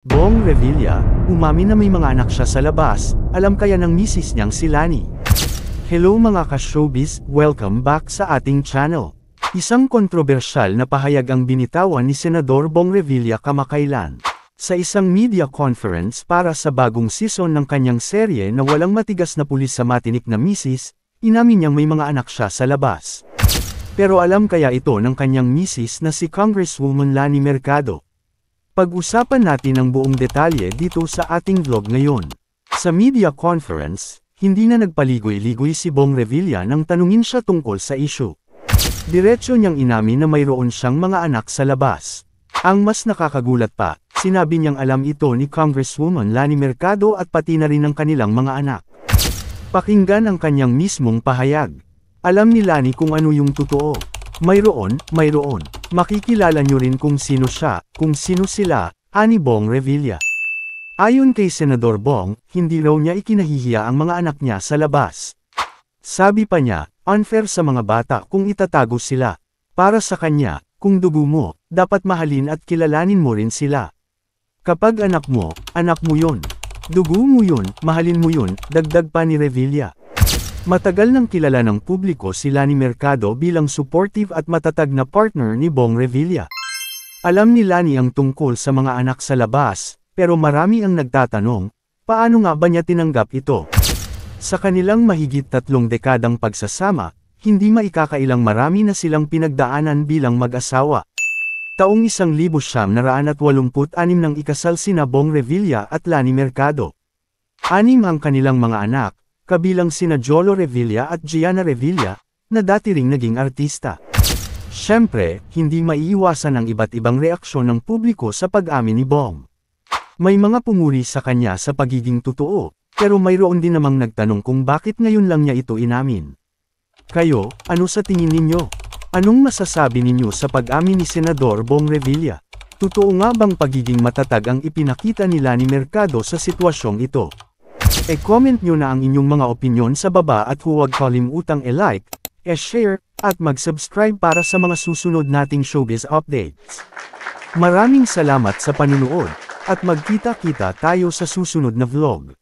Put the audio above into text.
Bong Revilla, umamin na may mga anak siya sa labas, alam kaya ng misis niyang si Lani. Hello mga ka-showbiz, welcome back sa ating channel. Isang kontrobersyal na pahayag ang binitawan ni Senador Bong Revilla kamakailan. Sa isang media conference para sa bagong season ng kanyang serye na walang matigas na pulis sa matinik na misis, inamin niyang may mga anak siya sa labas. Pero alam kaya ito ng kanyang misis na si Congresswoman Lani Mercado? Pag-usapan natin ang buong detalye dito sa ating vlog ngayon. Sa media conference, hindi na nagpaligoy-ligoy si Bong Revilla nang tanungin siya tungkol sa issue. Diretso niyang inamin na mayroon siyang mga anak sa labas. Ang mas nakakagulat pa, sinabi niyang alam ito ni Congresswoman Lani Mercado at pati na rin ng kanilang mga anak. Pakinggan ang kanyang mismong pahayag. Alam ni Lani kung ano yung totoo. Mayroon. Makikilala nyo rin kung sino siya, kung sino sila, ani Bong Revilla. Ayon kay Senador Bong, hindi raw niya ikinahihiya ang mga anak niya sa labas. Sabi pa niya, unfair sa mga bata kung itatago sila. Para sa kanya, kung dugo mo, dapat mahalin at kilalanin mo rin sila. Kapag anak mo yun. Dugo mo yun, mahalin mo yun, dagdag pa ni Revilla. Matagal nang kilala ng publiko si Lani Mercado bilang supportive at matatag na partner ni Bong Revilla. Alam ni Lani ang tungkol sa mga anak sa labas, pero marami ang nagtatanong, paano nga ba niya tinanggap ito? Sa kanilang mahigit 3 dekadang pagsasama, hindi maikakailang marami na silang pinagdaanan bilang mag-asawa. Taong 1986 nang ikasal sina Bong Revilla at Lani Mercado. 6 ang kanilang mga anak, kabilang sina Jolo Revilla at Gianna Revilla, na dati ring naging artista. Siyempre, hindi maiiwasan ang iba't ibang reaksyon ng publiko sa pag-amin ni Bong. May mga pumuri sa kanya sa pagiging totoo, pero mayroon din namang nagtanong kung bakit ngayon lang niya ito inamin. Kayo, ano sa tingin ninyo? Anong masasabi ninyo sa pag-amin ni Senador Bong Revilla? Totoo nga bang pagiging matatag ang ipinakita ni Lani Mercado sa sitwasyong ito? E-comment nyo na ang inyong mga opinyon sa baba at huwag kalimutang e-like, e-share, at mag-subscribe para sa mga susunod nating showbiz updates. Maraming salamat sa panunood, at magkita-kita tayo sa susunod na vlog.